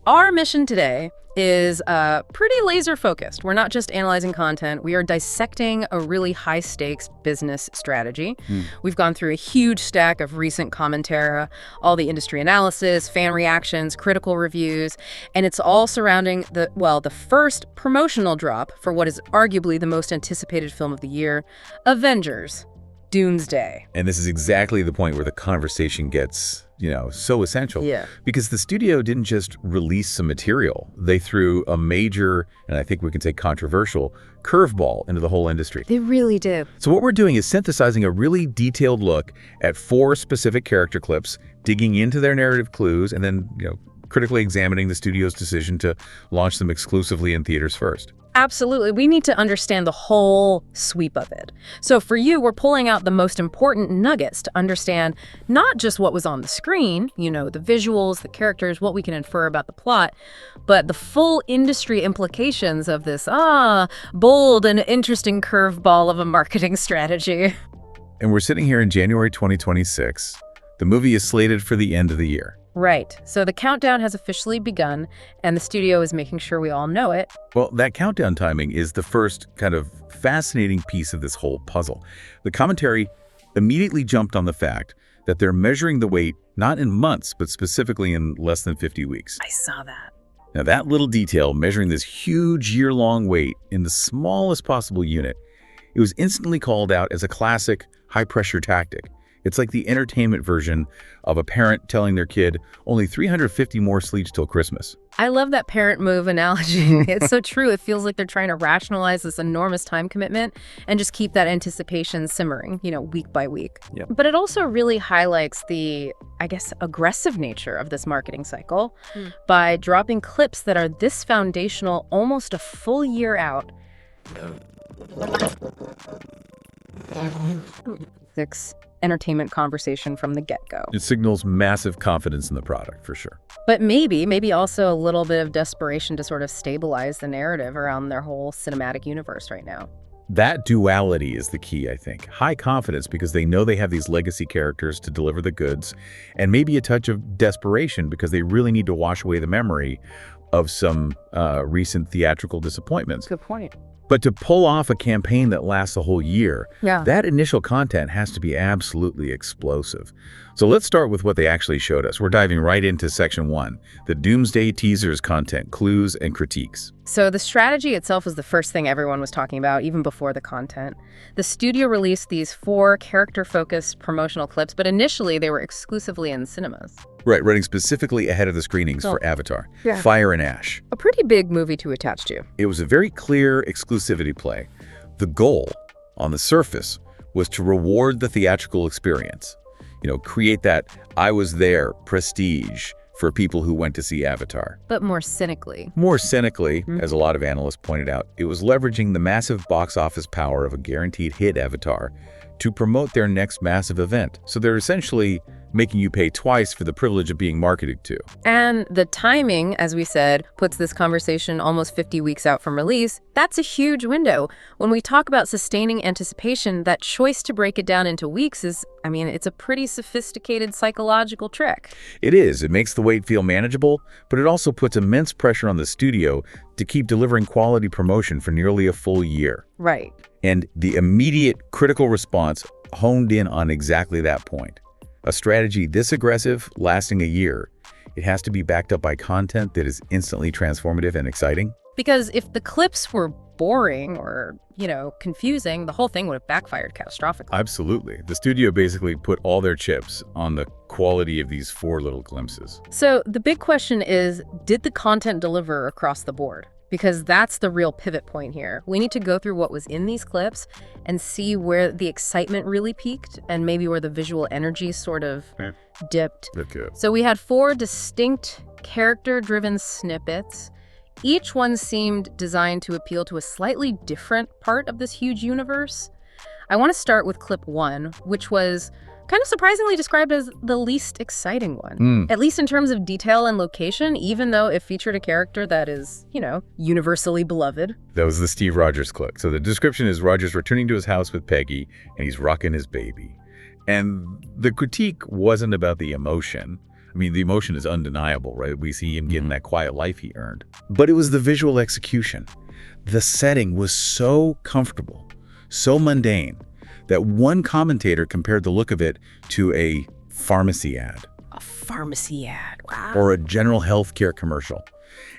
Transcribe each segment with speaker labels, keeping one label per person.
Speaker 1: Our mission today is pretty laser-focused. We're not just analyzing content. We are dissecting a really high-stakes business strategy. We've gone through a huge stack of recent commentary, all the industry analysis, fan reactions, critical reviews, and it's all surrounding the first promotional drop for what is arguably the most anticipated film of the year, Avengers Doomsday.
Speaker 2: And this is exactly the point where the conversation gets, so essential.
Speaker 1: Yeah.
Speaker 2: Because the studio didn't just release some material. They threw a major, and I think we can say controversial, curveball into the whole industry.
Speaker 1: They really did.
Speaker 2: So what we're doing is synthesizing a really detailed look at 4 specific character clips, digging into their narrative clues, and then, critically examining the studio's decision to launch them exclusively in theaters first.
Speaker 1: Absolutely. We need to understand the whole sweep of it. So for you, we're pulling out the most important nuggets to understand not just what was on the screen, the visuals, the characters, what we can infer about the plot, but the full industry implications of this, bold and interesting curveball of a marketing strategy.
Speaker 2: And we're sitting here in January 2026. The movie is slated for the end of the year.
Speaker 1: Right. So the countdown has officially begun, and the studio is making sure we all know it.
Speaker 2: Well, that countdown timing is the first kind of fascinating piece of this whole puzzle. The commentary immediately jumped on the fact that they're measuring the wait not in months, but specifically in less than 50 weeks.
Speaker 1: I saw that.
Speaker 2: Now, that little detail, measuring this huge year-long wait in the smallest possible unit, it was instantly called out as a classic high-pressure tactic. It's like the entertainment version of a parent telling their kid only 350 more sleeps till Christmas.
Speaker 1: I love that parent move analogy. It's so true. It feels like they're trying to rationalize this enormous time commitment and just keep that anticipation simmering, week by week.
Speaker 2: Yep.
Speaker 1: But it also really highlights the, aggressive nature of this marketing cycle by dropping clips that are this foundational almost a full year out. 6 entertainment conversation from the get-go.
Speaker 2: It signals massive confidence in the product, for sure.
Speaker 1: But maybe also a little bit of desperation to sort of stabilize the narrative around their whole cinematic universe right now.
Speaker 2: That duality is the key, I think. High confidence because they know they have these legacy characters to deliver the goods, and maybe a touch of desperation because they really need to wash away the memory of some recent theatrical disappointments.
Speaker 1: Good point.
Speaker 2: But to pull off a campaign that lasts a whole year,
Speaker 1: Yeah.
Speaker 2: that initial content has to be absolutely explosive. So let's start with what they actually showed us. We're diving right into section 1, the Doomsday teasers content, clues, and critiques.
Speaker 1: So the strategy itself was the first thing everyone was talking about, even before the content. The studio released these 4 character-focused promotional clips, but initially they were exclusively in cinemas.
Speaker 2: Right, running specifically ahead of the screenings for Avatar,
Speaker 1: Yeah.
Speaker 2: Fire and Ash.
Speaker 1: A pretty big movie to attach to.
Speaker 2: It was a very clear exclusivity play. The goal, on the surface, was to reward the theatrical experience. Create that I was there prestige for people who went to see Avatar.
Speaker 1: But more cynically.
Speaker 2: More cynically, as a lot of analysts pointed out, it was leveraging the massive box office power of a guaranteed hit Avatar to promote their next massive event. So they're essentially making you pay twice for the privilege of being marketed to.
Speaker 1: And the timing, as we said, puts this conversation almost 50 weeks out from release. That's a huge window. When we talk about sustaining anticipation, that choice to break it down into weeks is, it's a pretty sophisticated psychological trick.
Speaker 2: It is. It makes the wait feel manageable, but it also puts immense pressure on the studio to keep delivering quality promotion for nearly a full year.
Speaker 1: Right.
Speaker 2: And the immediate critical response honed in on exactly that point. A strategy this aggressive, lasting a year, it has to be backed up by content that is instantly transformative and exciting.
Speaker 1: Because if the clips were boring or, confusing, the whole thing would have backfired catastrophically.
Speaker 2: Absolutely. The studio basically put all their chips on the quality of these 4 little glimpses.
Speaker 1: So the big question is, did the content deliver across the board? Because that's the real pivot point here. We need to go through what was in these clips and see where the excitement really peaked and maybe where the visual energy sort of dipped.
Speaker 2: Okay.
Speaker 1: So we had 4 distinct character-driven snippets. Each one seemed designed to appeal to a slightly different part of this huge universe. I want to start with clip 1, which was kind of surprisingly described as the least exciting one, at least in terms of detail and location, even though it featured a character that is, universally beloved.
Speaker 2: That was the Steve Rogers clip. So the description is Rogers returning to his house with Peggy, and he's rocking his baby. And the critique wasn't about the emotion. I mean, the emotion is undeniable, right? We see him getting that quiet life he earned. But it was the visual execution. The setting was so comfortable, so mundane, that one commentator compared the look of it to a pharmacy ad.
Speaker 1: A pharmacy ad, wow.
Speaker 2: Or a general healthcare commercial.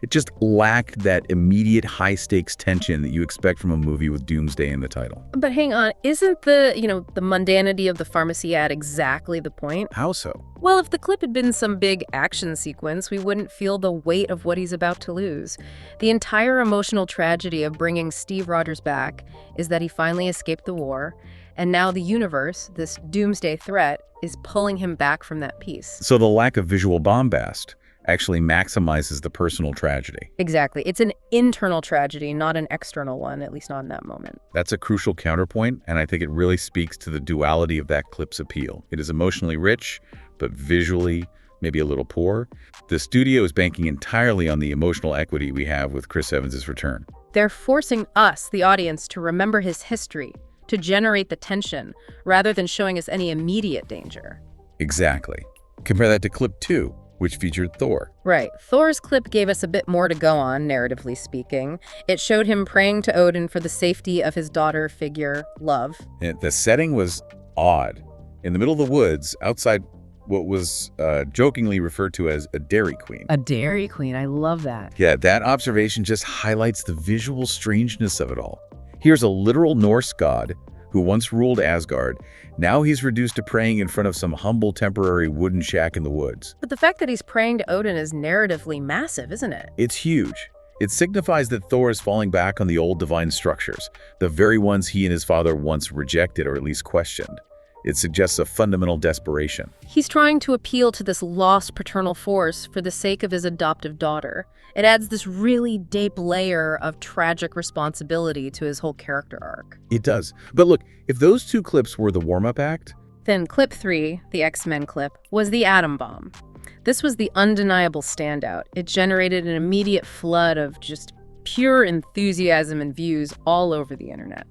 Speaker 2: It just lacked that immediate high-stakes tension that you expect from a movie with Doomsday in the title.
Speaker 1: But hang on, isn't the mundanity of the pharmacy ad exactly the point?
Speaker 2: How so?
Speaker 1: Well, if the clip had been some big action sequence, we wouldn't feel the weight of what he's about to lose. The entire emotional tragedy of bringing Steve Rogers back is that he finally escaped the war, and now the universe, this doomsday threat, is pulling him back from that peace.
Speaker 2: So the lack of visual bombast actually maximizes the personal tragedy.
Speaker 1: Exactly. It's an internal tragedy, not an external one, at least not in that moment.
Speaker 2: That's a crucial counterpoint, and I think it really speaks to the duality of that clip's appeal. It is emotionally rich, but visually maybe a little poor. The studio is banking entirely on the emotional equity we have with Chris Evans' return.
Speaker 1: They're forcing us, the audience, to remember his history, to generate the tension, rather than showing us any immediate danger.
Speaker 2: Exactly. Compare that to clip 2, which featured Thor.
Speaker 1: Right. Thor's clip gave us a bit more to go on, narratively speaking. It showed him praying to Odin for the safety of his daughter figure, Love.
Speaker 2: The setting was odd. In the middle of the woods, outside what was jokingly referred to as a Dairy Queen.
Speaker 1: A Dairy Queen, I love that.
Speaker 2: Yeah, that observation just highlights the visual strangeness of it all. Here's a literal Norse god who once ruled Asgard. Now he's reduced to praying in front of some humble temporary wooden shack in the woods.
Speaker 1: But the fact that he's praying to Odin is narratively massive, isn't it?
Speaker 2: It's huge. It signifies that Thor is falling back on the old divine structures, the very ones he and his father once rejected or at least questioned. It suggests a fundamental desperation.
Speaker 1: He's trying to appeal to this lost paternal force for the sake of his adoptive daughter. It adds this really deep layer of tragic responsibility to his whole character arc.
Speaker 2: It does. But look, if those two clips were the warm-up act,
Speaker 1: then clip 3, the X-Men clip, was the atom bomb. This was the undeniable standout. It generated an immediate flood of just pure enthusiasm and views all over the internet.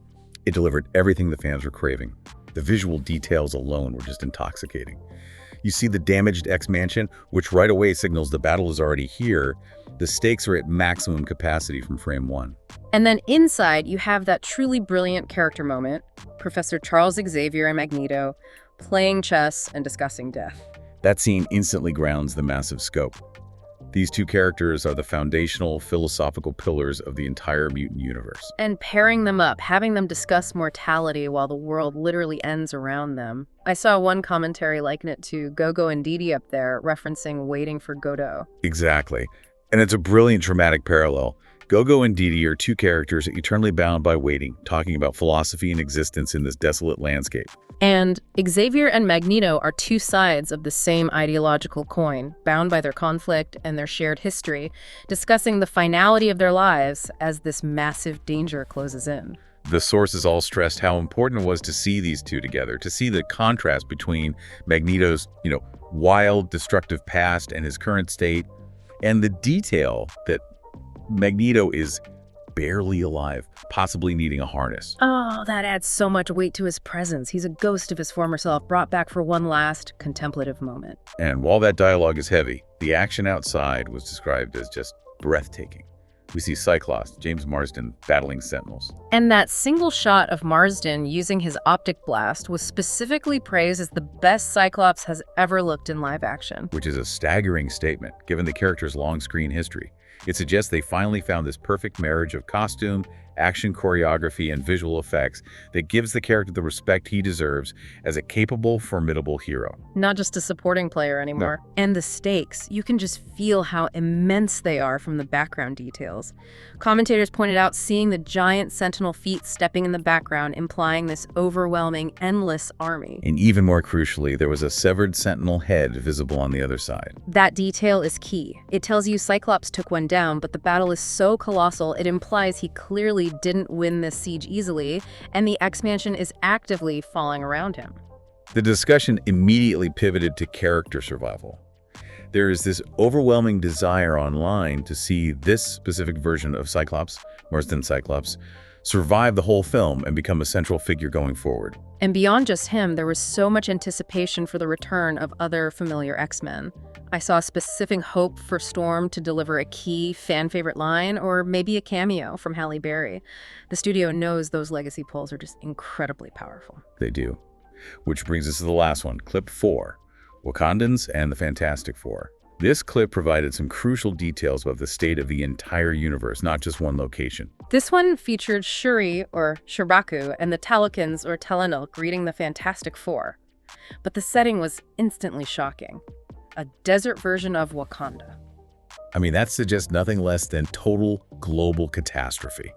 Speaker 2: it delivered everything the fans were craving. The visual details alone were just intoxicating. You see the damaged X-Mansion, which right away signals the battle is already here. The stakes are at maximum capacity from frame one.
Speaker 1: And then inside, you have that truly brilliant character moment, Professor Charles Xavier and Magneto playing chess and discussing death.
Speaker 2: That scene instantly grounds the massive scope. These two characters are the foundational philosophical pillars of the entire mutant universe.
Speaker 1: And pairing them up, having them discuss mortality while the world literally ends around them. I saw one commentary liken it to Gogo and Didi up there, referencing Waiting for Godot.
Speaker 2: Exactly. And it's a brilliant dramatic parallel. Gogo and Didi are two characters eternally bound by waiting, talking about philosophy and existence in this desolate landscape.
Speaker 1: And Xavier and Magneto are two sides of the same ideological coin, bound by their conflict and their shared history, discussing the finality of their lives as this massive danger closes in.
Speaker 2: The sources all stressed how important it was to see these two together, to see the contrast between Magneto's, wild, destructive past and his current state, and the detail that Magneto is barely alive, possibly needing a harness.
Speaker 1: Oh, that adds so much weight to his presence. He's a ghost of his former self, brought back for one last contemplative moment.
Speaker 2: And while that dialogue is heavy, the action outside was described as just breathtaking. We see Cyclops, James Marsden, battling Sentinels.
Speaker 1: And that single shot of Marsden using his optic blast was specifically praised as the best Cyclops has ever looked in live action.
Speaker 2: Which is a staggering statement, given the character's long screen history. It suggests they finally found this perfect marriage of costume, action choreography, and visual effects that gives the character the respect he deserves as a capable, formidable hero.
Speaker 1: Not just a supporting player anymore.
Speaker 2: No.
Speaker 1: And the stakes, you can just feel how immense they are from the background details. Commentators pointed out seeing the giant Sentinel feet stepping in the background, implying this overwhelming, endless army.
Speaker 2: And even more crucially, there was a severed Sentinel head visible on the other side.
Speaker 1: That detail is key. It tells you Cyclops took one down, but the battle is so colossal, it implies he clearly didn't win this siege easily, and the X-Mansion is actively falling around him.
Speaker 2: The discussion immediately pivoted to character survival. There is this overwhelming desire online to see this specific version of Cyclops, Marsden Cyclops, survive the whole film and become a central figure going forward.
Speaker 1: And beyond just him, there was so much anticipation for the return of other familiar X-Men. I saw a specific hope for Storm to deliver a key fan-favorite line or maybe a cameo from Halle Berry. The studio knows those legacy polls are just incredibly powerful.
Speaker 2: They do. Which brings us to the last one, clip 4, Wakandans and the Fantastic Four. This clip provided some crucial details about the state of the entire universe, not just one location.
Speaker 1: This one featured Shuri, or Shuraku, and the Talokans, or Telenol, greeting the Fantastic Four. But the setting was instantly shocking. A desert version of Wakanda.
Speaker 2: I mean, that suggests nothing less than total global catastrophe.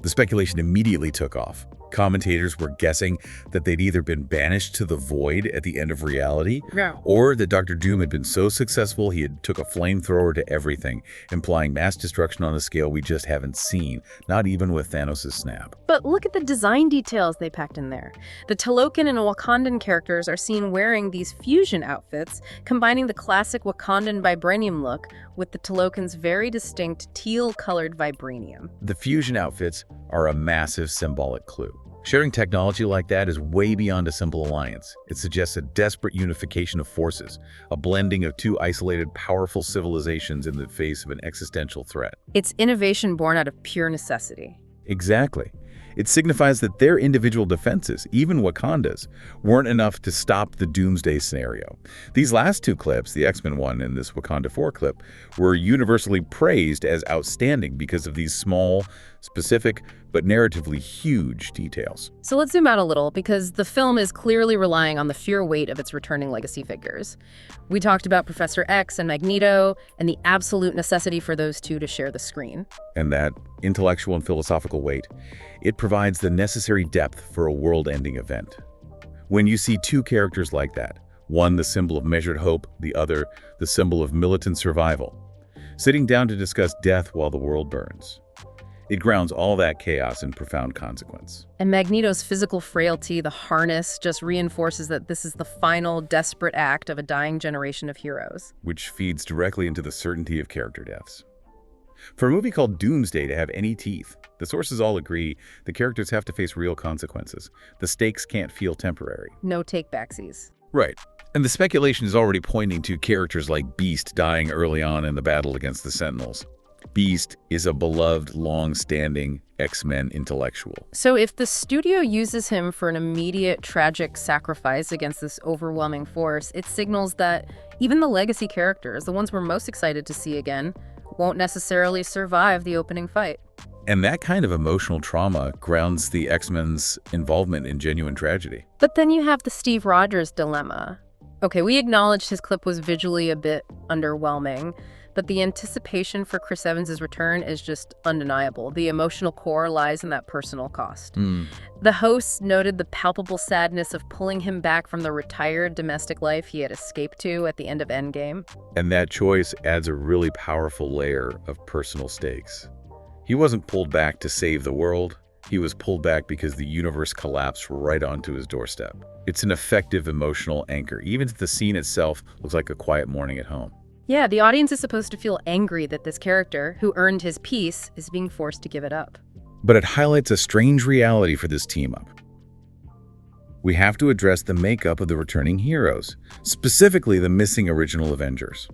Speaker 2: The speculation immediately took off. Commentators were guessing that they'd either been banished to the void at the end of reality, or that Dr. Doom had been so successful he had took a flamethrower to everything, implying mass destruction on a scale we just haven't seen, not even with Thanos' snap.
Speaker 1: But look at the design details they packed in there. The Talokan and Wakandan characters are seen wearing these fusion outfits, combining the classic Wakandan vibranium look with the Talokan's very distinct teal-colored vibranium.
Speaker 2: The fusion outfits are a massive symbolic clue. Sharing technology like that is way beyond a simple alliance. It suggests a desperate unification of forces, a blending of two isolated, powerful civilizations in the face of an existential threat.
Speaker 1: It's innovation born out of pure necessity.
Speaker 2: Exactly. It signifies that their individual defenses, even Wakanda's, weren't enough to stop the Doomsday scenario. These last two clips, the X-Men one and this Wakanda 4 clip, were universally praised as outstanding because of these small, specific, but narratively huge details.
Speaker 1: So let's zoom out a little, because the film is clearly relying on the sheer weight of its returning legacy figures. We talked about Professor X and Magneto, and the absolute necessity for those two to share the screen.
Speaker 2: And that intellectual and philosophical weight, it provides the necessary depth for a world-ending event. When you see two characters like that, one the symbol of measured hope, the other the symbol of militant survival, sitting down to discuss death while the world burns, it grounds all that chaos in profound consequence.
Speaker 1: And Magneto's physical frailty, the harness, just reinforces that this is the final, desperate act of a dying generation of heroes.
Speaker 2: Which feeds directly into the certainty of character deaths. For a movie called Doomsday to have any teeth, the sources all agree the characters have to face real consequences. The stakes can't feel temporary.
Speaker 1: No take-backsies.
Speaker 2: Right. And the speculation is already pointing to characters like Beast dying early on in the battle against the Sentinels. Beast is a beloved, long-standing X-Men intellectual.
Speaker 1: So if the studio uses him for an immediate, tragic sacrifice against this overwhelming force, it signals that even the legacy characters, the ones we're most excited to see again, won't necessarily survive the opening fight.
Speaker 2: And that kind of emotional trauma grounds the X-Men's involvement in genuine tragedy.
Speaker 1: But then you have the Steve Rogers dilemma. Okay, we acknowledged his clip was visually a bit underwhelming, but the anticipation for Chris Evans' return is just undeniable. The emotional core lies in that personal cost. The hosts noted the palpable sadness of pulling him back from the retired domestic life he had escaped to at the end of Endgame.
Speaker 2: And that choice adds a really powerful layer of personal stakes. He wasn't pulled back to save the world. He was pulled back because the universe collapsed right onto his doorstep. It's an effective emotional anchor, even if the scene itself looks like a quiet morning at home.
Speaker 1: Yeah, the audience is supposed to feel angry that this character, who earned his peace, is being forced to give it up.
Speaker 2: But it highlights a strange reality for this team-up. We have to address the makeup of the returning heroes, specifically the missing original Avengers.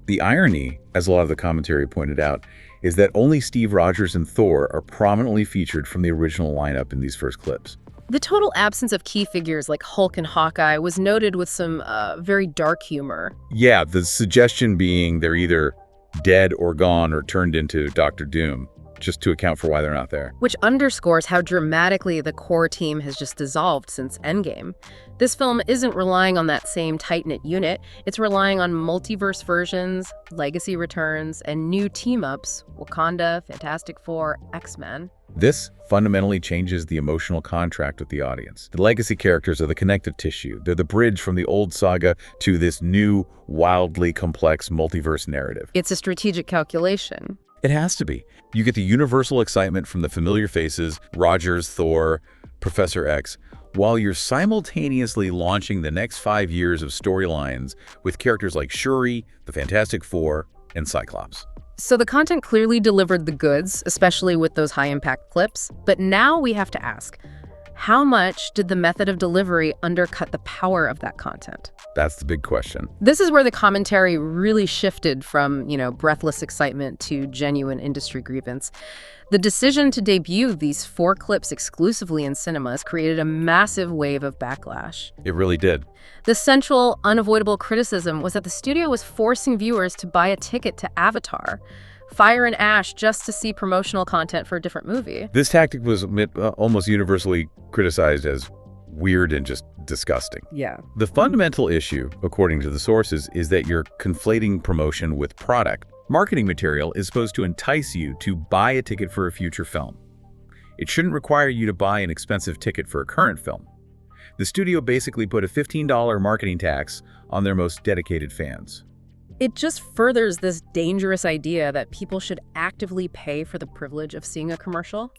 Speaker 2: The irony, as a lot of the commentary pointed out, is that only Steve Rogers and Thor are prominently featured from the original lineup in these first clips.
Speaker 1: The total absence of key figures like Hulk and Hawkeye was noted with some very dark humor.
Speaker 2: Yeah, the suggestion being they're either dead or gone or turned into Dr. Doom, just to account for why they're not there.
Speaker 1: Which underscores how dramatically the core team has just dissolved since Endgame. This film isn't relying on that same tight-knit unit. It's relying on multiverse versions, legacy returns, and new team-ups, Wakanda, Fantastic Four, X-Men.
Speaker 2: This fundamentally changes the emotional contract with the audience. The legacy characters are the connective tissue. They're the bridge from the old saga to this new, wildly complex multiverse narrative.
Speaker 1: It's a strategic calculation.
Speaker 2: It has to be. You get the universal excitement from the familiar faces, Rogers, Thor, Professor X, while you're simultaneously launching the next 5 years of storylines with characters like Shuri, the Fantastic Four, and Cyclops.
Speaker 1: So the content clearly delivered the goods, especially with those high-impact clips. But now we have to ask, How much did the method of delivery undercut the power of that content?
Speaker 2: That's the big question.
Speaker 1: This is where the commentary really shifted from, breathless excitement to genuine industry grievance. The decision to debut these 4 clips exclusively in cinemas created a massive wave of backlash.
Speaker 2: It really did.
Speaker 1: The central, unavoidable criticism was that the studio was forcing viewers to buy a ticket to Avatar, Fire and Ash, just to see promotional content for a different movie.
Speaker 2: This tactic was almost universally criticized as weird and just disgusting.
Speaker 1: Yeah.
Speaker 2: The fundamental issue, according to the sources, is that you're conflating promotion with product. Marketing material is supposed to entice you to buy a ticket for a future film. It shouldn't require you to buy an expensive ticket for a current film. The studio basically put a $15 marketing tax on their most dedicated fans.
Speaker 1: It just furthers this dangerous idea that people should actively pay for the privilege of seeing a commercial.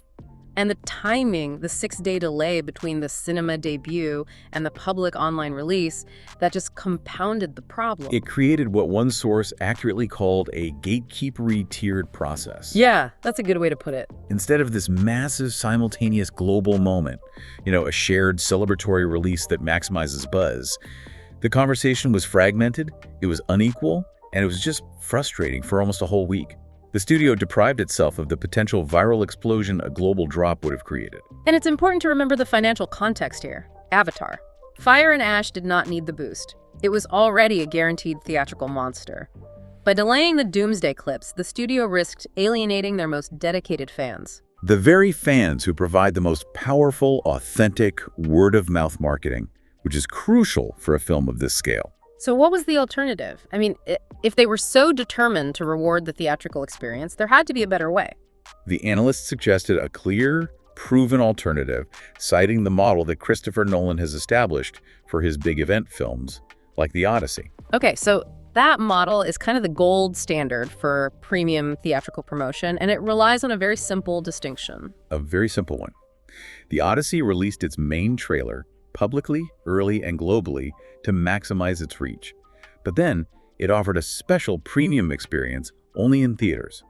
Speaker 1: And the timing, the 6-day delay between the cinema debut and the public online release, that just compounded the problem.
Speaker 2: It created what one source accurately called a gatekeepery tiered process.
Speaker 1: Yeah, that's a good way to put it.
Speaker 2: Instead of this massive simultaneous global moment, a shared celebratory release that maximizes buzz, the conversation was fragmented, it was unequal, and it was just frustrating for almost a whole week. The studio deprived itself of the potential viral explosion a global drop would have created.
Speaker 1: And it's important to remember the financial context here. Avatar. Fire and Ash did not need the boost. It was already a guaranteed theatrical monster. By delaying the Doomsday clips, the studio risked alienating their most dedicated fans.
Speaker 2: The very fans who provide the most powerful, authentic, word-of-mouth marketing, which is crucial for a film of this scale.
Speaker 1: So what was the alternative? I mean, if they were so determined to reward the theatrical experience, there had to be a better way.
Speaker 2: The analysts suggested a clear, proven alternative, citing the model that Christopher Nolan has established for his big event films, like The Odyssey.
Speaker 1: Okay, so that model is kind of the gold standard for premium theatrical promotion, and it relies on a very simple distinction.
Speaker 2: A very simple one. The Odyssey released its main trailer publicly, early, and globally to maximize its reach. But then, it offered a special premium experience only in theaters.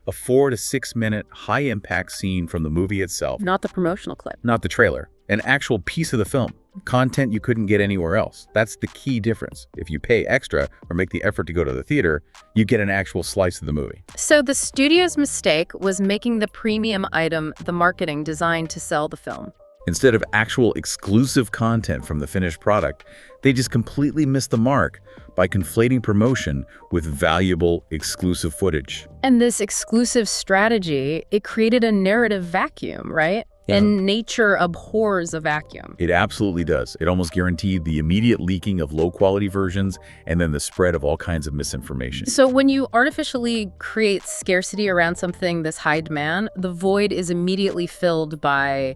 Speaker 2: A 4 to 6 minute high-impact scene from the movie itself.
Speaker 1: Not the promotional clip.
Speaker 2: Not the trailer. An actual piece of the film. Content you couldn't get anywhere else. That's the key difference. If you pay extra or make the effort to go to the theater, you get an actual slice of the movie.
Speaker 1: So the studio's mistake was making the premium item the marketing designed to sell the film.
Speaker 2: Instead of actual exclusive content from the finished product, they just completely missed the mark by conflating promotion with valuable exclusive footage.
Speaker 1: And this exclusive strategy, it created a narrative vacuum, right?
Speaker 2: Yeah.
Speaker 1: And nature abhors a vacuum.
Speaker 2: It absolutely does. It almost guaranteed the immediate leaking of low-quality versions and then the spread of all kinds of misinformation.
Speaker 1: So when you artificially create scarcity around something this high demand, the void is immediately filled by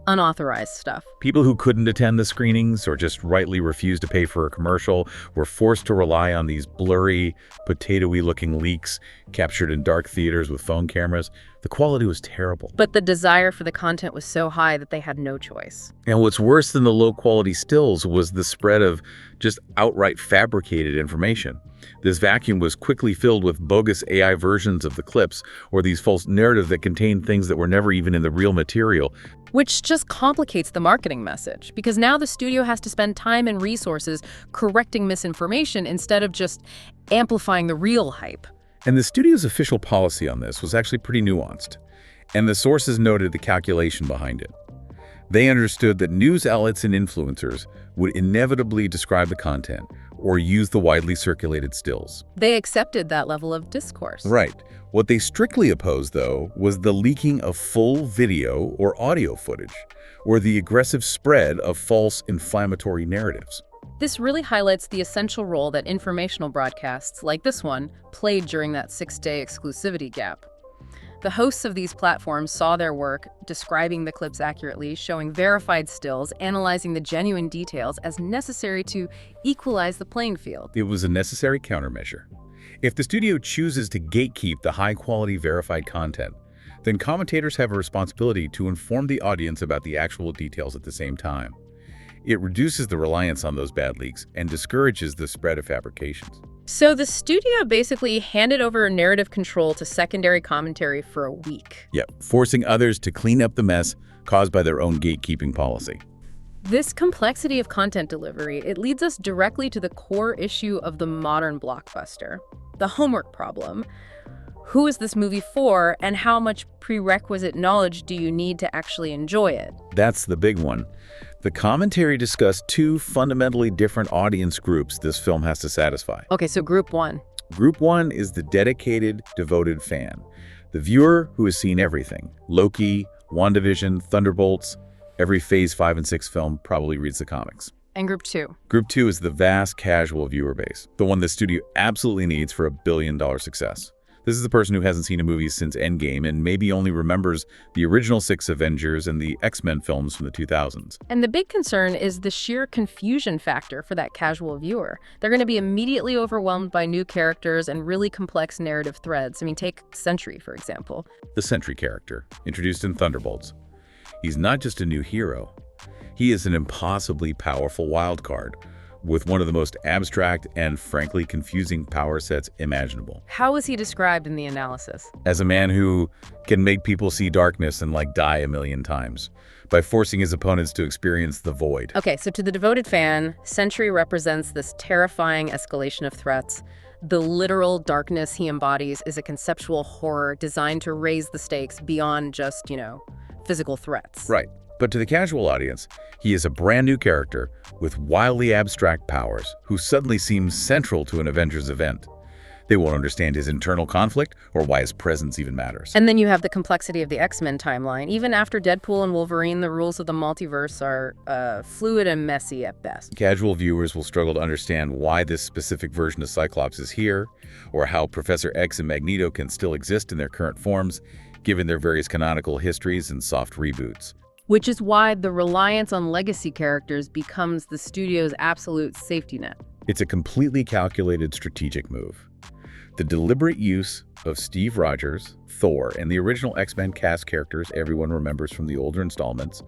Speaker 1: unauthorized stuff.
Speaker 2: People who couldn't attend the screenings or just rightly refused to pay for a commercial were forced to rely on these blurry, potato-y looking leaks captured in dark theaters with phone cameras. The quality was terrible.
Speaker 1: But the desire for the content was so high that they had no choice.
Speaker 2: And what's worse than the low-quality stills was the spread of just outright fabricated information. This vacuum was quickly filled with bogus AI versions of the clips or these false narratives that contained things that were never even in the real material.
Speaker 1: Which just complicates the marketing message, because now the studio has to spend time and resources correcting misinformation instead of just amplifying the real hype.
Speaker 2: And the studio's official policy on this was actually pretty nuanced, and the sources noted the calculation behind it. They understood that news outlets and influencers would inevitably describe the content or use the widely circulated stills.
Speaker 1: They accepted that level of discourse.
Speaker 2: Right. What they strictly opposed, though, was the leaking of full video or audio footage, or the aggressive spread of false inflammatory narratives.
Speaker 1: This really highlights the essential role that informational broadcasts, like this one, played during that 6-day exclusivity gap. The hosts of these platforms saw their work, describing the clips accurately, showing verified stills, analyzing the genuine details as necessary to equalize the playing field.
Speaker 2: It was a necessary countermeasure. If the studio chooses to gatekeep the high-quality verified content, then commentators have a responsibility to inform the audience about the actual details at the same time. It reduces the reliance on those bad leaks and discourages the spread of fabrications.
Speaker 1: So the studio basically handed over narrative control to secondary commentary for a week.
Speaker 2: Yep, forcing others to clean up the mess caused by their own gatekeeping policy.
Speaker 1: This complexity of content delivery, it leads us directly to the core issue of the modern blockbuster, the homework problem. Who is this movie for, and how much prerequisite knowledge do you need to actually enjoy it?
Speaker 2: That's the big one. The commentary discussed two fundamentally different audience groups this film has to satisfy.
Speaker 1: Okay, so group one.
Speaker 2: Group one is the dedicated, devoted fan. The viewer who has seen everything. Loki, WandaVision, Thunderbolts. Every Phase 5 and 6 film probably reads the comics.
Speaker 1: And group two.
Speaker 2: Group two is the vast casual viewer base, the one the studio absolutely needs for a billion-dollar success. This is the person who hasn't seen a movie since Endgame and maybe only remembers the original 6 Avengers and the X-Men films from the 2000s.
Speaker 1: And the big concern is the sheer confusion factor for that casual viewer. They're going to be immediately overwhelmed by new characters and really complex narrative threads. I mean, take Sentry, for example.
Speaker 2: The Sentry character, introduced in Thunderbolts. He's not just a new hero. He is an impossibly powerful wild card with one of the most abstract and frankly confusing power sets imaginable.
Speaker 1: How is he described in the analysis?
Speaker 2: As a man who can make people see darkness and die a million times by forcing his opponents to experience the void.
Speaker 1: Okay, so to the devoted fan, Sentry represents this terrifying escalation of threats. The literal darkness he embodies is a conceptual horror designed to raise the stakes beyond just, physical threats.
Speaker 2: Right. But to the casual audience, he is a brand new character with wildly abstract powers who suddenly seems central to an Avengers event. They won't understand his internal conflict or why his presence even matters.
Speaker 1: And then you have the complexity of the X-Men timeline. Even after Deadpool and Wolverine, the rules of the multiverse are fluid and messy at best.
Speaker 2: Casual viewers will struggle to understand why this specific version of Cyclops is here, or how Professor X and Magneto can still exist in their current forms, given their various canonical histories and soft reboots.
Speaker 1: Which is why the reliance on legacy characters becomes the studio's absolute safety net.
Speaker 2: It's a completely calculated strategic move. The deliberate use of Steve Rogers, Thor, and the original X-Men cast characters everyone remembers from the older installments,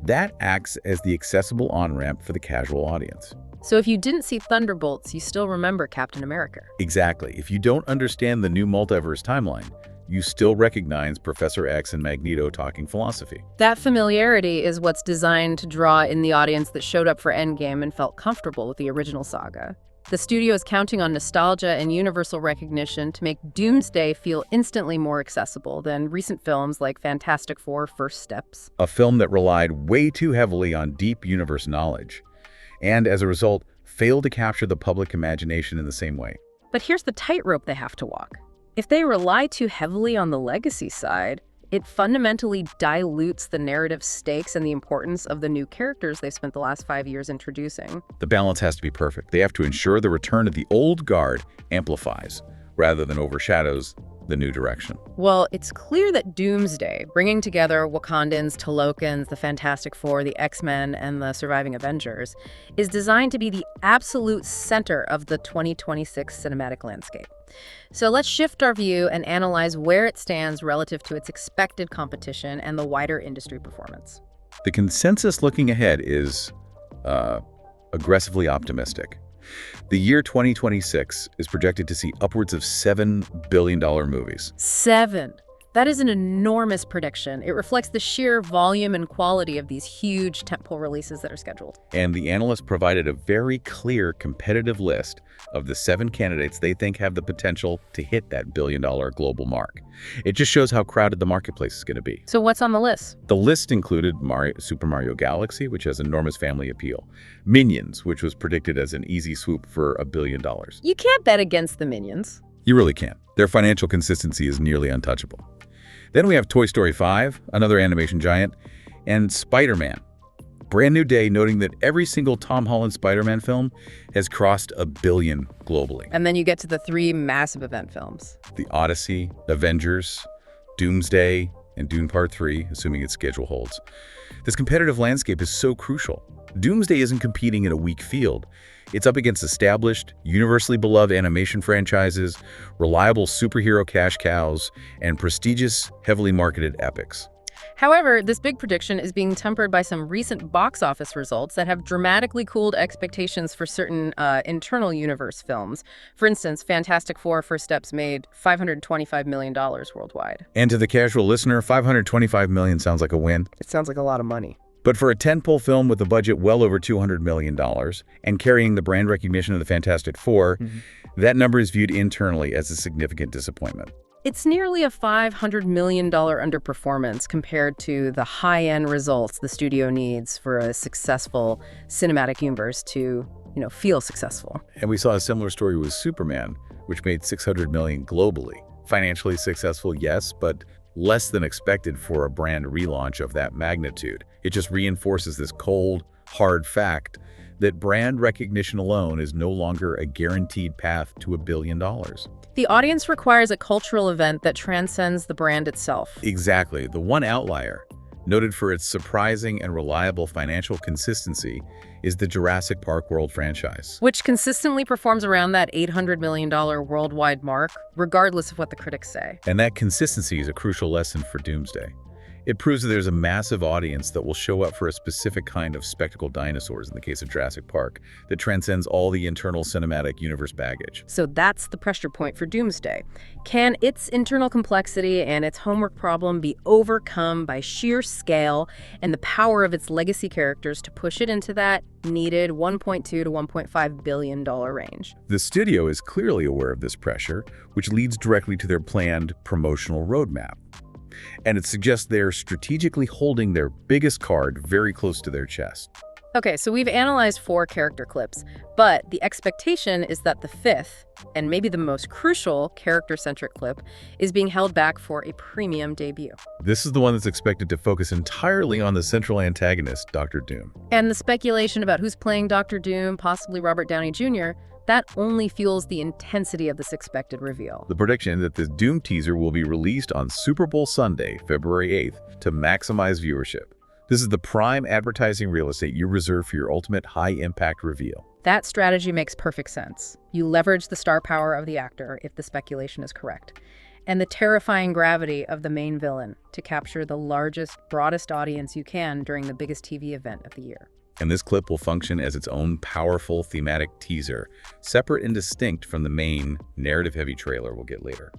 Speaker 2: that acts as the accessible on-ramp for the casual audience.
Speaker 1: So if you didn't see Thunderbolts, you still remember Captain America.
Speaker 2: Exactly. If you don't understand the new multiverse timeline, you still recognize Professor X and Magneto talking philosophy.
Speaker 1: That familiarity is what's designed to draw in the audience that showed up for Endgame and felt comfortable with the original saga. The studio is counting on nostalgia and universal recognition to make Doomsday feel instantly more accessible than recent films like Fantastic Four: First Steps.
Speaker 2: A film that relied way too heavily on deep universe knowledge, and as a result, failed to capture the public imagination in the same way.
Speaker 1: But here's the tightrope they have to walk. If they rely too heavily on the legacy side, it fundamentally dilutes the narrative stakes and the importance of the new characters they spent the last 5 years introducing.
Speaker 2: The balance has to be perfect. They have to ensure the return of the old guard amplifies, rather than overshadows, the new direction.
Speaker 1: Well, it's clear that Doomsday, bringing together Wakandans, Talokans, the Fantastic Four, the X-Men, and the surviving Avengers, is designed to be the absolute center of the 2026 cinematic landscape. So let's shift our view and analyze where it stands relative to its expected competition and the wider industry performance.
Speaker 2: The consensus looking ahead is aggressively optimistic. The year 2026 is projected to see upwards of $7 billion movies.
Speaker 1: 7. That is an enormous prediction. It reflects the sheer volume and quality of these huge tentpole releases that are scheduled.
Speaker 2: And the analysts provided a very clear competitive list of the 7 candidates they think have the potential to hit that billion-dollar global mark. It just shows how crowded the marketplace is going to be.
Speaker 1: So what's on the list?
Speaker 2: The list included Super Mario Galaxy, which has enormous family appeal. Minions, which was predicted as an easy swoop for $1 billion.
Speaker 1: You can't bet against the Minions.
Speaker 2: You really can't. Their financial consistency is nearly untouchable. Then we have Toy Story 5, another animation giant, and Spider-Man. Brand New Day noting that every single Tom Holland Spider-Man film has crossed $1 billion globally.
Speaker 1: And then you get to the 3 massive event films.
Speaker 2: The Odyssey, Avengers, Doomsday, and Dune Part 3, assuming its schedule holds. This competitive landscape is so crucial. Doomsday isn't competing in a weak field. It's up against established, universally beloved animation franchises, reliable superhero cash cows, and prestigious, heavily marketed epics.
Speaker 1: However, this big prediction is being tempered by some recent box office results that have dramatically cooled expectations for certain internal universe films. For instance, Fantastic Four: First Steps made $525 million worldwide.
Speaker 2: And to the casual listener, $525 million sounds like a win.
Speaker 1: It sounds like a lot of money.
Speaker 2: But for a tentpole film with a budget well over $200 million and carrying the brand recognition of the Fantastic Four, that number is viewed internally as a significant disappointment.
Speaker 1: It's nearly a $500 million underperformance compared to the high-end results the studio needs for a successful cinematic universe to, feel successful.
Speaker 2: And we saw a similar story with Superman, which made $600 million globally. Financially successful, yes, but less than expected for a brand relaunch of that magnitude. It just reinforces this cold, hard fact that brand recognition alone is no longer a guaranteed path to $1 billion.
Speaker 1: The audience requires a cultural event that transcends the brand itself.
Speaker 2: Exactly. The one outlier, noted for its surprising and reliable financial consistency, is the Jurassic Park World franchise,
Speaker 1: which consistently performs around that $800 million worldwide mark, regardless of what the critics say.
Speaker 2: And that consistency is a crucial lesson for Doomsday. It proves that there's a massive audience that will show up for a specific kind of spectacled dinosaurs, in the case of Jurassic Park, that transcends all the internal cinematic universe baggage.
Speaker 1: So that's the pressure point for Doomsday. Can its internal complexity and its homework problem be overcome by sheer scale and the power of its legacy characters to push it into that needed $1.2 to $1.5 billion range?
Speaker 2: The studio is clearly aware of this pressure, which leads directly to their planned promotional roadmap. And it suggests they're strategically holding their biggest card very close to their chest.
Speaker 1: Okay, so we've analyzed 4 character clips, but the expectation is that the 5th, and maybe the most crucial character-centric clip, is being held back for a premium debut.
Speaker 2: This is the one that's expected to focus entirely on the central antagonist, Dr. Doom.
Speaker 1: And the speculation about who's playing Dr. Doom, possibly Robert Downey Jr., that only fuels the intensity of this expected reveal.
Speaker 2: The prediction that the Doom teaser will be released on Super Bowl Sunday, February 8th, to maximize viewership. This is the prime advertising real estate you reserve for your ultimate high-impact reveal.
Speaker 1: That strategy makes perfect sense. You leverage the star power of the actor, if the speculation is correct, and the terrifying gravity of the main villain to capture the largest, broadest audience you can during the biggest TV event of the year.
Speaker 2: And this clip will function as its own powerful thematic teaser, separate and distinct from the main narrative-heavy trailer we'll get later.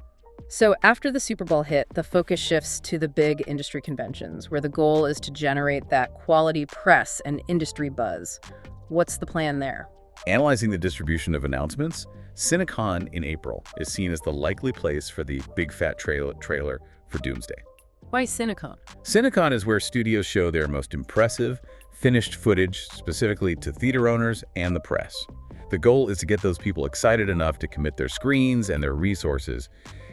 Speaker 1: So after the Super Bowl hit, the focus shifts to the big industry conventions, where the goal is to generate that quality press and industry buzz. What's the plan there?
Speaker 2: Analyzing the distribution of announcements, CinemaCon in April is seen as the likely place for the big fat trailer for Doomsday.
Speaker 1: Why CinemaCon?
Speaker 2: CinemaCon is where studios show their most impressive, finished footage, specifically to theater owners and the press. The goal is to get those people excited enough to commit their screens and their resources,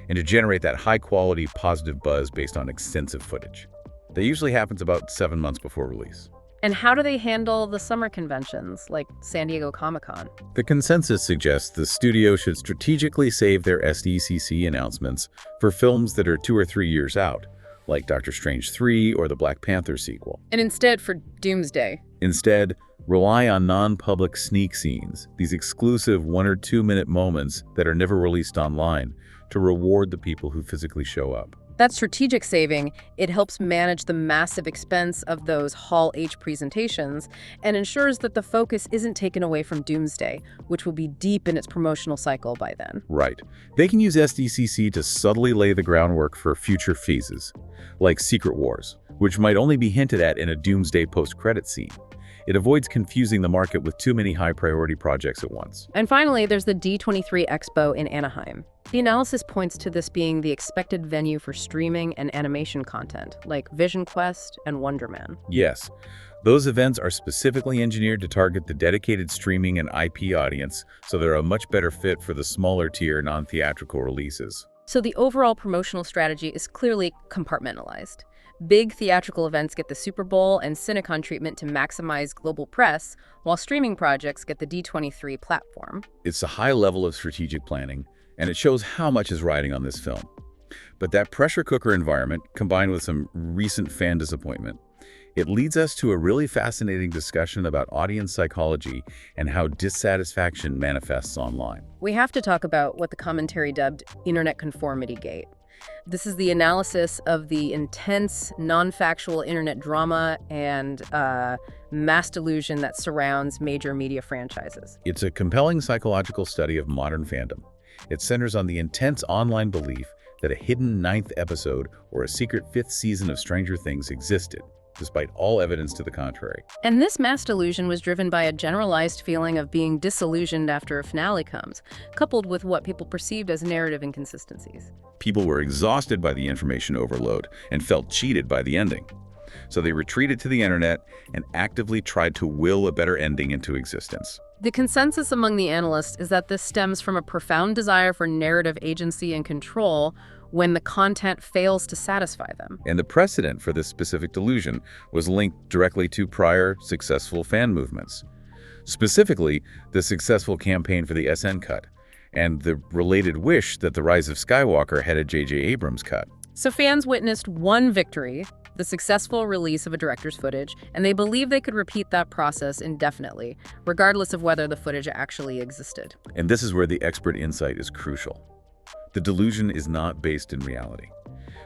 Speaker 2: and to generate that high-quality, positive buzz based on extensive footage. That usually happens about 7 months before release.
Speaker 1: And how do they handle the summer conventions, like San Diego Comic-Con?
Speaker 2: The consensus suggests the studio should strategically save their SDCC announcements for films that are 2 or 3 years out, like Doctor Strange 3 or the Black Panther sequel.
Speaker 1: And instead, for Doomsday,
Speaker 2: rely on non-public sneak scenes, these exclusive 1 or 2 minute moments that are never released online, to reward the people who physically show up.
Speaker 1: That strategic saving, it helps manage the massive expense of those Hall H presentations and ensures that the focus isn't taken away from Doomsday, which will be deep in its promotional cycle by then.
Speaker 2: Right. They can use SDCC to subtly lay the groundwork for future phases, like Secret Wars, which might only be hinted at in a Doomsday post-credit scene. It avoids confusing the market with too many high-priority projects at once.
Speaker 1: And finally, there's the D23 Expo in Anaheim. The analysis points to this being the expected venue for streaming and animation content, like Vision Quest and Wonder Man.
Speaker 2: Yes, those events are specifically engineered to target the dedicated streaming and IP audience, so they're a much better fit for the smaller tier non-theatrical releases.
Speaker 1: So the overall promotional strategy is clearly compartmentalized. Big theatrical events get the Super Bowl and CinemaCon treatment to maximize global press, while streaming projects get the D23 platform.
Speaker 2: It's a high level of strategic planning, and it shows how much is riding on this film. But that pressure cooker environment, combined with some recent fan disappointment, it leads us to a really fascinating discussion about audience psychology and how dissatisfaction manifests online.
Speaker 1: We have to talk about what the commentary dubbed Internet Conformity Gate. This is the analysis of the intense, non-factual internet drama and mass delusion that surrounds major media franchises.
Speaker 2: It's a compelling psychological study of modern fandom. It centers on the intense online belief that a hidden 9th episode or a secret 5th season of Stranger Things existed, despite all evidence to the contrary.
Speaker 1: And this mass delusion was driven by a generalized feeling of being disillusioned after a finale comes, coupled with what people perceived as narrative inconsistencies.
Speaker 2: People were exhausted by the information overload and felt cheated by the ending. So they retreated to the internet and actively tried to will a better ending into existence.
Speaker 1: The consensus among the analysts is that this stems from a profound desire for narrative agency and control when the content fails to satisfy them.
Speaker 2: And the precedent for this specific delusion was linked directly to prior successful fan movements. Specifically, the successful campaign for the SN cut, and the related wish that The Rise of Skywalker had a J.J. Abrams cut.
Speaker 1: So fans witnessed one victory, the successful release of a director's footage, and they believed they could repeat that process indefinitely, regardless of whether the footage actually existed.
Speaker 2: And this is where the expert insight is crucial. The delusion is not based in reality.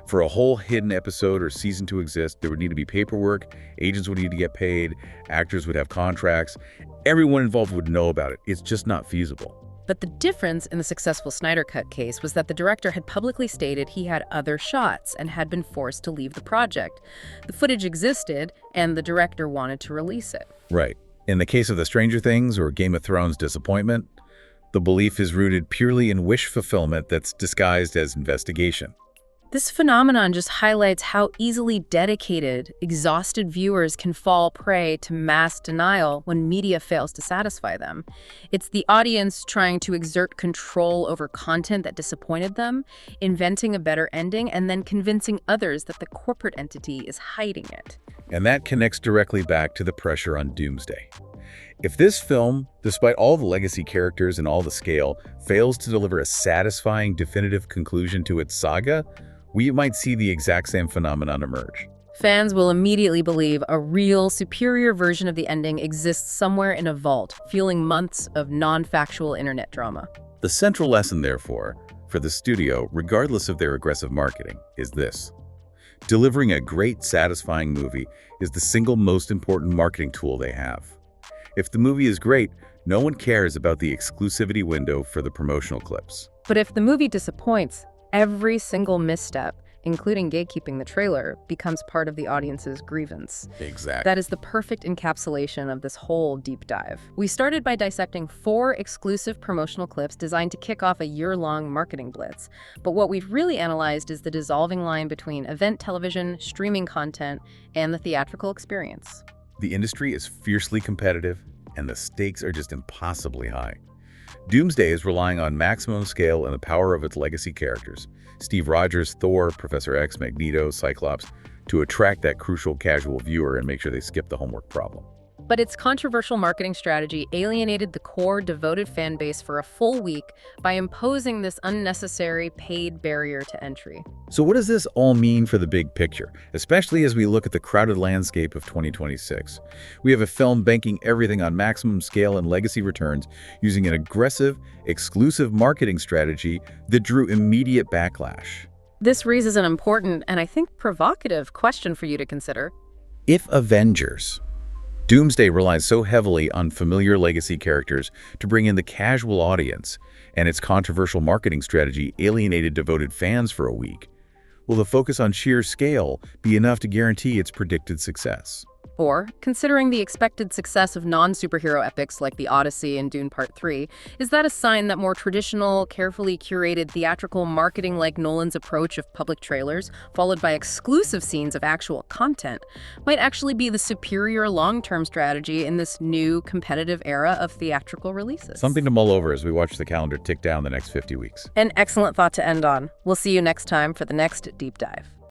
Speaker 2: For a whole hidden episode or season to exist, there would need to be paperwork, agents would need to get paid, actors would have contracts, everyone involved would know about it. It's just not feasible.
Speaker 1: But the difference in the successful Snyder Cut case was that the director had publicly stated he had other shots and had been forced to leave the project. The footage existed, and the director wanted to release it.
Speaker 2: Right. In the case of the Stranger Things or Game of Thrones disappointment, the belief is rooted purely in wish fulfillment that's disguised as investigation.
Speaker 1: This phenomenon just highlights how easily dedicated, exhausted viewers can fall prey to mass denial when media fails to satisfy them. It's the audience trying to exert control over content that disappointed them, inventing a better ending, and then convincing others that the corporate entity is hiding it.
Speaker 2: And that connects directly back to the pressure on Doomsday. If this film, despite all the legacy characters and all the scale, fails to deliver a satisfying, definitive conclusion to its saga, we might see the exact same phenomenon emerge.
Speaker 1: Fans will immediately believe a real, superior version of the ending exists somewhere in a vault, fueling months of non-factual internet drama.
Speaker 2: The central lesson, therefore, for the studio, regardless of their aggressive marketing, is this. Delivering a great, satisfying movie is the single most important marketing tool they have. If the movie is great, no one cares about the exclusivity window for the promotional clips.
Speaker 1: But if the movie disappoints, every single misstep, including gatekeeping the trailer, becomes part of the audience's grievance.
Speaker 2: Exactly.
Speaker 1: That is the perfect encapsulation of this whole deep dive. We started by dissecting 4 exclusive promotional clips designed to kick off a year-long marketing blitz. But what we've really analyzed is the dissolving line between event television, streaming content, and the theatrical experience.
Speaker 2: The industry is fiercely competitive, and the stakes are just impossibly high. Doomsday is relying on maximum scale and the power of its legacy characters, Steve Rogers, Thor, Professor X, Magneto, Cyclops, to attract that crucial casual viewer and make sure they skip the homework problem.
Speaker 1: But its controversial marketing strategy alienated the core devoted fan base for a full week by imposing this unnecessary paid barrier to entry.
Speaker 2: So what does this all mean for the big picture, especially as we look at the crowded landscape of 2026? We have a film banking everything on maximum scale and legacy returns using an aggressive, exclusive marketing strategy that drew immediate backlash.
Speaker 1: This raises an important and I think provocative question for you to consider.
Speaker 2: If Avengers Doomsday relies so heavily on familiar legacy characters to bring in the casual audience, and its controversial marketing strategy alienated devoted fans for a week, will the focus on sheer scale be enough to guarantee its predicted success?
Speaker 1: Or, considering the expected success of non-superhero epics like The Odyssey and Dune Part 3, is that a sign that more traditional, carefully curated theatrical marketing like Nolan's approach of public trailers, followed by exclusive scenes of actual content, might actually be the superior long-term strategy in this new competitive era of theatrical releases?
Speaker 2: Something to mull over as we watch the calendar tick down the next 50 weeks.
Speaker 1: An excellent thought to end on. We'll see you next time for the next deep dive.